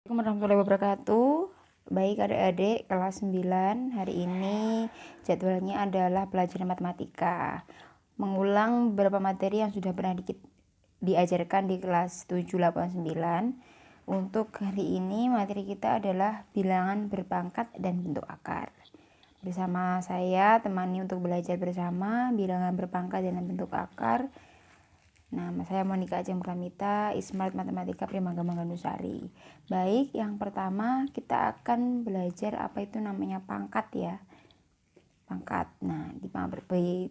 Assalamualaikum warahmatullahi wabarakatuh. Baik adik-adik kelas 9, hari ini jadwalnya adalah pelajaran matematika. Mengulang beberapa materi yang sudah pernah diajarkan di kelas 7, 8, 9. Untuk hari ini materi kita adalah bilangan berpangkat dan bentuk akar. Bersama saya temani untuk belajar bersama bilangan berpangkat dan bentuk akar. Nama saya Monika Ajeng Pramita, Ismart Matematika Primangga Manganusari. Baik, yang pertama kita akan belajar apa itu namanya pangkat ya. Pangkat. Nah, di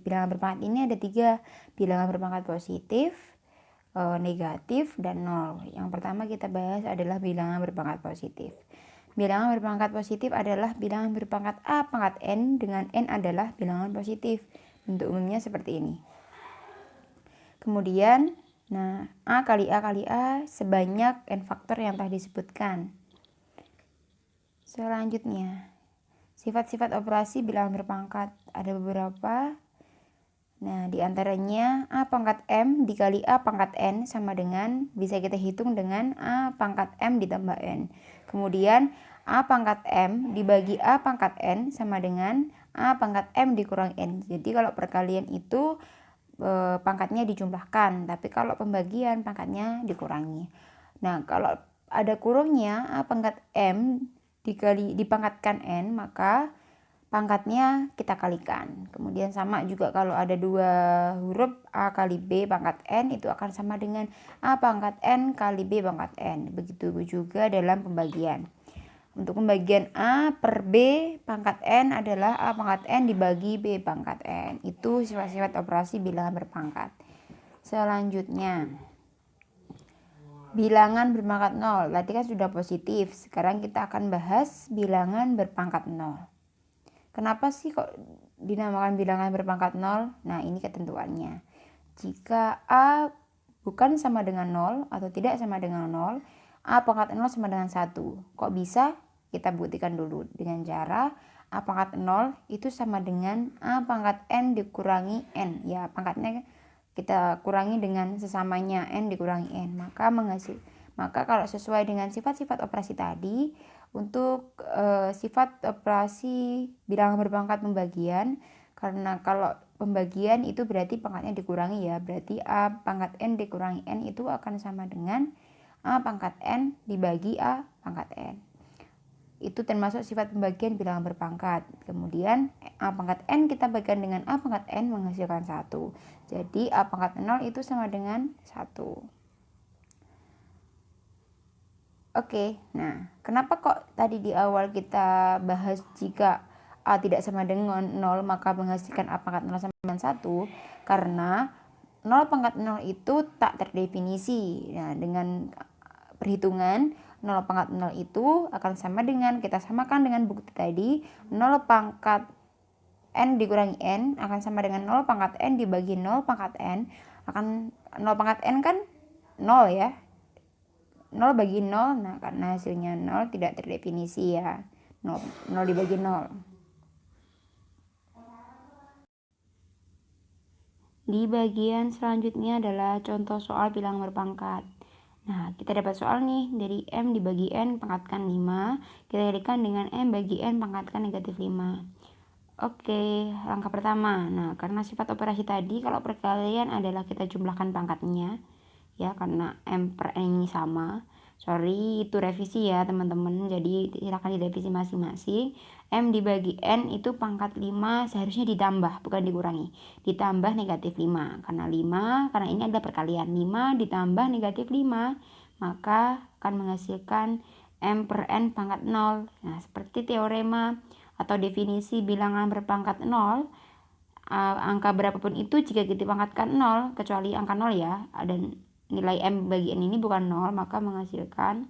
bilangan berpangkat ini ada 3 bilangan berpangkat positif, negatif, dan 0. Yang pertama kita bahas adalah bilangan berpangkat positif. Bilangan berpangkat positif adalah bilangan berpangkat A pangkat N dengan N adalah bilangan positif. Bentuk umumnya seperti ini. Kemudian, A kali A sebanyak N faktor yang telah disebutkan. Selanjutnya, sifat-sifat operasi bilangan berpangkat. Ada beberapa. Nah, diantaranya A pangkat M dikali A pangkat N sama dengan, bisa kita hitung dengan A pangkat M ditambah N. Kemudian, A pangkat M dibagi A pangkat N sama dengan A pangkat M dikurang N. Jadi kalau perkalian itu pangkatnya dijumlahkan, tapi kalau pembagian pangkatnya dikurangi. Nah, kalau ada kurungnya A pangkat M dipangkatkan N, maka pangkatnya kita kalikan. Kemudian sama juga kalau ada 2 huruf A kali B pangkat N, itu akan sama dengan A pangkat N kali B pangkat N. Begitu juga dalam pembagian. Untuk pembagian A per B pangkat N adalah A pangkat N dibagi B pangkat N. Itu sifat-sifat operasi bilangan berpangkat. Selanjutnya, bilangan berpangkat 0. Tadi kan sudah positif. Sekarang kita akan bahas bilangan berpangkat 0. Kenapa sih kok dinamakan bilangan berpangkat 0? Nah, ini ketentuannya. Jika A bukan sama dengan 0 atau tidak sama dengan 0, A pangkat 0 sama dengan 1. Kok bisa? Kita buktikan dulu dengan cara A pangkat 0 itu sama dengan A pangkat N dikurangi N. Ya, pangkatnya kita kurangi dengan sesamanya N dikurangi N. Maka kalau sesuai dengan sifat-sifat operasi tadi, untuk sifat operasi bilangan berpangkat pembagian, karena kalau pembagian itu berarti pangkatnya dikurangi ya, berarti A pangkat N dikurangi N itu akan sama dengan A pangkat N dibagi A pangkat N. Itu termasuk sifat pembagian bilangan berpangkat. Kemudian A pangkat N kita bagikan dengan A pangkat N menghasilkan 1. Jadi A pangkat 0 itu sama dengan 1. Oke, nah kenapa kok tadi di awal kita bahas jika A tidak sama dengan 0 maka menghasilkan A pangkat 0 sama dengan 1? Karena 0 pangkat 0 itu tak terdefinisi. Nah, dengan perhitungan 0 pangkat 0 itu akan sama dengan, kita samakan dengan bukti tadi, 0 pangkat N dikurangi N akan sama dengan 0 pangkat N dibagi 0 pangkat N. Akan 0 pangkat N kan 0 ya, 0 bagi 0, nah karena hasilnya 0 tidak terdefinisi ya, 0 dibagi 0. Di bagian selanjutnya adalah contoh soal bilangan berpangkat. Nah, kita dapat soal nih, dari M dibagi N pangkatkan 5, kita kalikan dengan M bagi N pangkatkan negatif 5. Oke, langkah pertama. Nah, karena sifat operasi tadi, kalau perkalian adalah kita jumlahkan pangkatnya, ya, karena M per N ini sama. Sorry, itu revisi ya teman-teman, jadi silakan direvisi masing-masing. M dibagi N itu pangkat 5 seharusnya ditambah, bukan dikurangi. Ditambah negatif 5, karena ini adalah perkalian. 5 ditambah negatif 5, maka akan menghasilkan M per N pangkat 0. Nah, seperti teorema atau definisi bilangan berpangkat 0, angka berapapun itu jika kita pangkatkan 0, kecuali angka 0 ya, dan nilai M bagi N ini bukan 0, maka menghasilkan,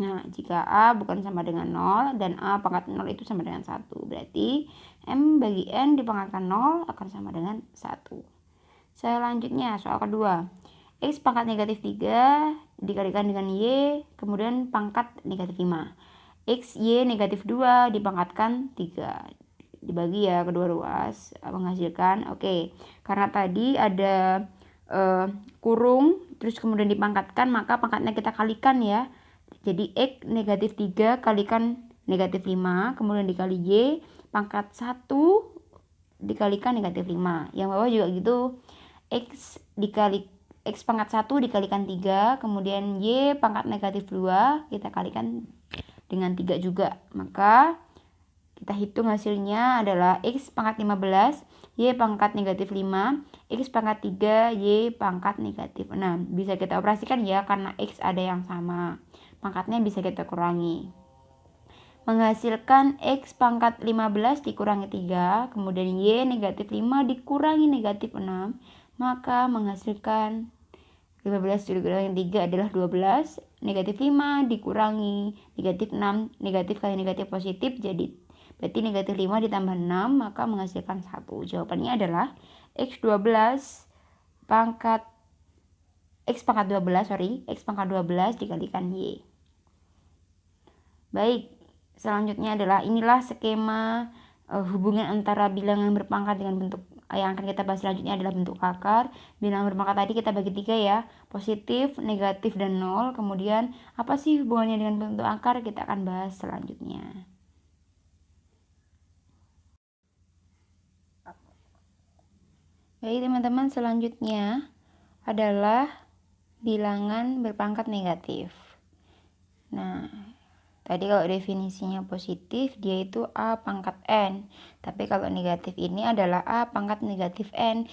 nah jika A bukan sama dengan 0 dan A pangkat 0 itu sama dengan 1, berarti M bagi N dipangkatkan 0 akan sama dengan 1. Selanjutnya soal kedua, X pangkat negatif 3 dikalikan dengan Y kemudian pangkat negatif 5. X, Y negatif 2 dipangkatkan 3, dibagi ya kedua ruas, menghasilkan, oke, karena tadi ada kurung terus kemudian dipangkatkan, maka pangkatnya kita kalikan ya, Jadi X negatif 3 kalikan negatif 5, kemudian dikali Y pangkat 1 dikalikan negatif 5. Yang bawah juga gitu, X pangkat 1 dikalikan 3, kemudian Y pangkat negatif 2 kita kalikan dengan 3 juga. Maka kita hitung hasilnya adalah X pangkat 15, Y pangkat negatif 5, X pangkat 3, Y pangkat negatif 6. Bisa kita operasikan ya, karena X ada yang sama. Pangkatnya bisa kita kurangi. Menghasilkan X pangkat 15 dikurangi 3, kemudian Y negatif 5 dikurangi negatif 6, maka menghasilkan 15 dikurangi 3 adalah 12, negatif 5 dikurangi negatif 6, negatif kali negatif positif, jadi berarti negatif 5 ditambah 6, maka menghasilkan 1. Jawabannya adalah X pangkat 12 dikalikan Y. Baik, selanjutnya adalah inilah skema hubungan antara bilangan berpangkat dengan bentuk yang akan kita bahas selanjutnya adalah bentuk akar. Bilangan berpangkat tadi kita bagi 3 ya, positif, negatif, dan 0. Kemudian apa sih hubungannya dengan bentuk akar, kita akan bahas selanjutnya. Baik teman-teman, selanjutnya adalah bilangan berpangkat negatif. Nah, tadi kalau definisinya positif dia itu A pangkat N. Tapi kalau negatif ini adalah A pangkat negatif N,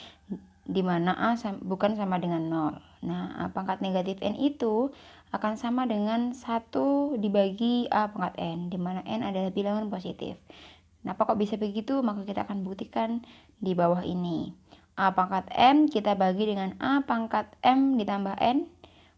di mana A bukan sama dengan 0. Nah, A pangkat negatif N itu akan sama dengan 1 dibagi A pangkat N, di mana N adalah bilangan positif. Kenapa kok bisa begitu? Maka kita akan buktikan di bawah ini. A pangkat M kita bagi dengan A pangkat M ditambah N,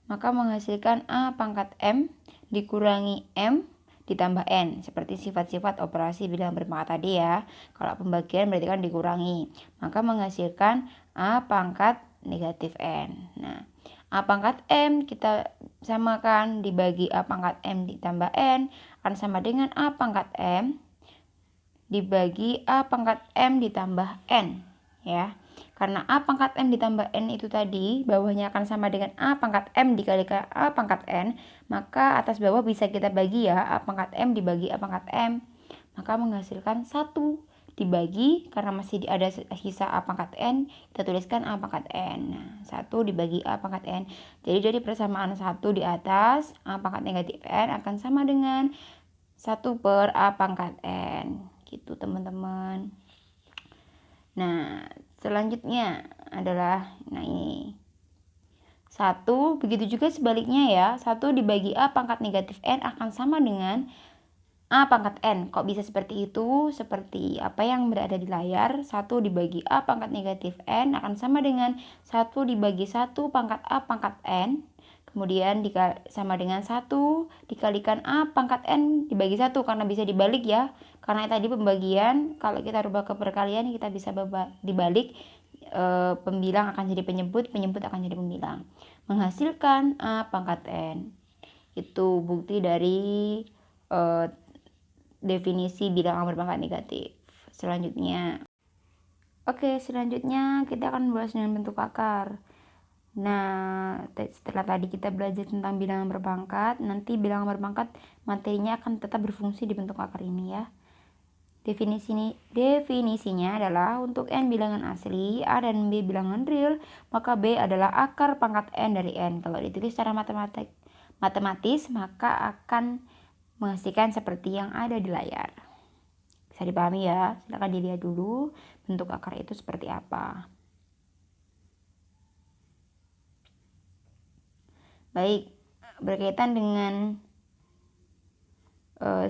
maka menghasilkan A pangkat M dikurangi M ditambah N, seperti sifat-sifat operasi bilangan berpangkat tadi ya. Kalau pembagian berarti kan dikurangi, maka menghasilkan A pangkat negatif N. Nah, A pangkat M kita samakan dibagi A pangkat M ditambah N akan sama dengan A pangkat M dibagi A pangkat M ditambah N ya. Karena A pangkat M ditambah N itu tadi bawahnya akan sama dengan A pangkat M dikalikan A pangkat N, maka atas bawah bisa kita bagi ya, A pangkat M dibagi A pangkat M, maka menghasilkan 1 dibagi, karena masih ada sisa A pangkat N, kita tuliskan A pangkat N. Nah, 1 dibagi A pangkat N. Jadi dari persamaan 1 di atas, A pangkat negatif N akan sama dengan 1 per A pangkat N. Gitu teman-teman. Nah, selanjutnya adalah ini 1, begitu juga sebaliknya ya. 1 dibagi A pangkat negatif N akan sama dengan A pangkat N. Kok bisa seperti itu? Seperti apa yang berada di layar. 1 dibagi A pangkat negatif N akan sama dengan 1 dibagi 1 pangkat A pangkat N. Kemudian sama dengan 1 dikalikan A pangkat N dibagi 1, karena bisa dibalik ya. Karena tadi pembagian, kalau kita rubah ke perkalian kita bisa dibalik, pembilang akan jadi penyebut akan jadi pembilang. Menghasilkan A pangkat N. Itu bukti dari definisi bilangan berpangkat negatif. Selanjutnya kita akan bahas dengan bentuk akar. Nah, setelah tadi kita belajar tentang bilangan berpangkat, nanti bilangan berpangkat materinya akan tetap berfungsi di bentuk akar ini ya. Definisinya adalah untuk N bilangan asli, A dan B bilangan real, maka B adalah akar pangkat N dari N. Kalau ditulis secara matematis, maka akan menghasilkan seperti yang ada di layar. Bisa dipahami ya? Silakan dilihat dulu bentuk akar itu seperti apa. Baik, berkaitan dengan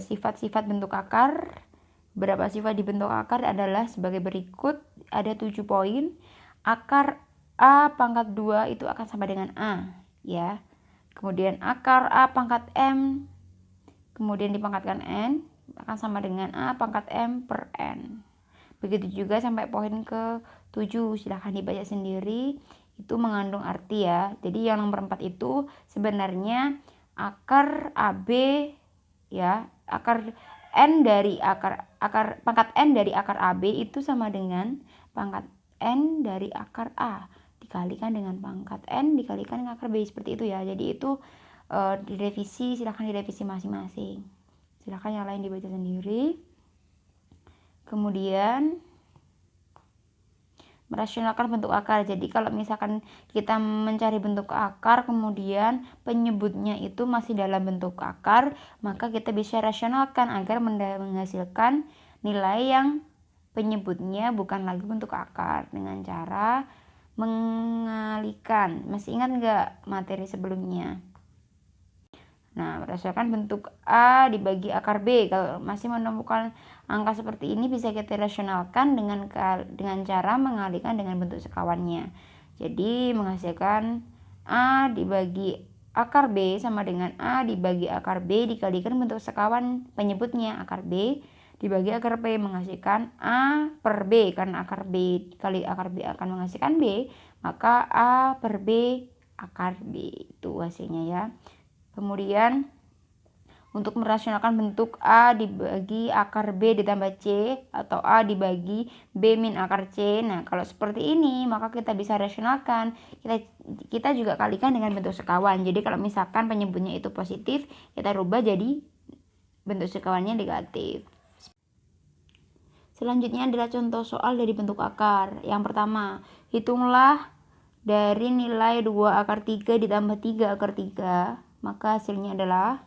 sifat-sifat bentuk akar. Beberapa sifat di bentuk akar adalah sebagai berikut. Ada 7 poin. Akar A pangkat 2 itu akan sama dengan A ya. Kemudian akar A pangkat M kemudian dipangkatkan N akan sama dengan A pangkat M per N. Begitu juga sampai poin ke 7, silahkan dibaca sendiri. Itu mengandung arti ya. Jadi yang nomor 4 itu sebenarnya akar AB ya, akar N dari akar pangkat N dari akar AB itu sama dengan pangkat N dari akar A dikalikan dengan pangkat N dikalikan dengan akar B, seperti itu ya. Jadi itu direvisi, silahkan direvisi masing-masing. Silahkan yang lain dibaca sendiri. Kemudian merasionalkan bentuk akar. Jadi kalau misalkan kita mencari bentuk akar kemudian penyebutnya itu masih dalam bentuk akar, maka kita bisa rasionalkan agar menghasilkan nilai yang penyebutnya bukan lagi bentuk akar dengan cara mengalihkan. Masih ingat nggak materi sebelumnya? Nah, berdasarkan bentuk A dibagi akar B. Kalau masih menemukan angka seperti ini bisa kita rasionalkan dengan cara mengalihkan dengan bentuk sekawannya. Jadi menghasilkan A dibagi akar B sama dengan A dibagi akar B dikalikan bentuk sekawan penyebutnya akar B dibagi akar B menghasilkan A per B. Karena akar B kali akar B akan menghasilkan B, maka A per B akar B itu hasilnya ya. Kemudian untuk merasionalkan bentuk A dibagi akar B ditambah C atau A dibagi B min akar C. Nah, kalau seperti ini maka kita bisa rasionalkan. Kita juga kalikan dengan bentuk sekawan. Jadi kalau misalkan penyebutnya itu positif, kita rubah jadi bentuk sekawannya negatif. Selanjutnya adalah contoh soal dari bentuk akar. Yang pertama, hitunglah dari nilai 2 akar 3 ditambah 3 akar 3. Maka hasilnya adalah,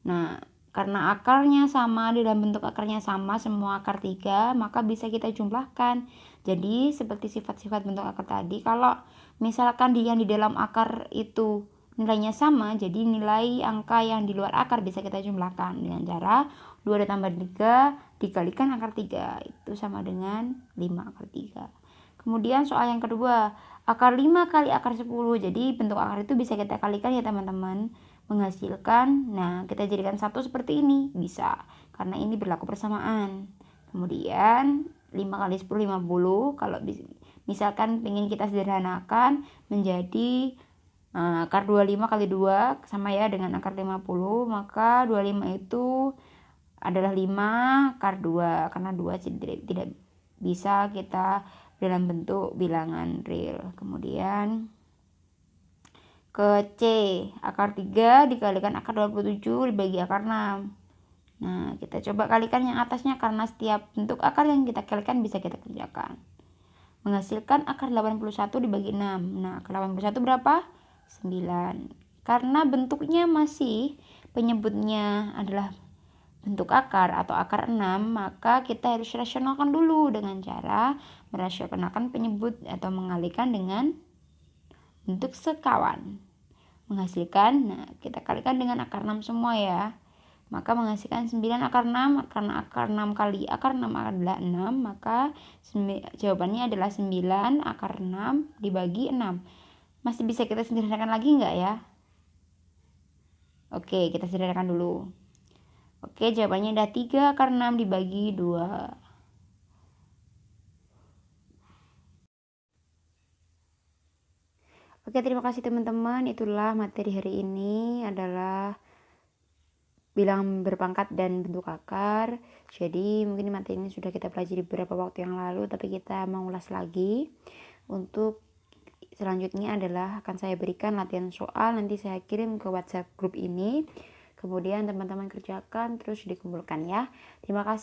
nah karena akarnya sama, di dalam bentuk akarnya sama semua akar 3, maka bisa kita jumlahkan. Jadi seperti sifat-sifat bentuk akar tadi, kalau misalkan yang di dalam akar itu nilainya sama, jadi nilai angka yang di luar akar bisa kita jumlahkan dengan cara 2 ditambah 3 dikalikan akar 3, itu sama dengan 5 akar 3. Kemudian soal yang kedua, akar 5 kali akar 10. Jadi bentuk akar itu bisa kita kalikan ya teman-teman, menghasilkan, nah kita jadikan satu seperti ini, bisa, karena ini berlaku persamaan. Kemudian 5 kali 10 50. Kalau misalkan ingin kita sederhanakan menjadi akar 25 kali 2 sama ya dengan akar 50, maka 25 itu adalah 5 akar 2, karena 2 tidak bisa kita dalam bentuk bilangan real. Kemudian ke C, akar 3 dikalikan akar 27 dibagi akar 6. Nah, kita coba kalikan yang atasnya karena setiap bentuk akar yang kita kalikan bisa kita kerjakan. Menghasilkan akar 81 dibagi 6. Nah, akar 81 berapa? 9. Karena bentuknya masih penyebutnya adalah bentuk akar atau akar 6, maka kita harus rasionalkan dulu dengan cara merasionalkan penyebut atau mengalihkan dengan bentuk sekawan. Menghasilkan, nah kita kalikan dengan akar 6 semua ya. Maka menghasilkan 9 akar 6, karena akar 6 kali akar 6 adalah 6, maka jawabannya adalah 9 akar 6 dibagi 6. Masih bisa kita sederhanakan lagi enggak ya? Oke, kita sederhanakan dulu. Oke, jawabannya ada 3 akar 6 dibagi 2. Oke, terima kasih teman-teman. Itulah materi hari ini adalah bilangan berpangkat dan bentuk akar. Jadi mungkin materi ini sudah kita pelajari beberapa waktu yang lalu, tapi kita mengulas lagi. Untuk selanjutnya adalah akan saya berikan latihan soal, nanti saya kirim ke WhatsApp grup ini. Kemudian teman-teman kerjakan terus dikumpulkan ya. Terima kasih.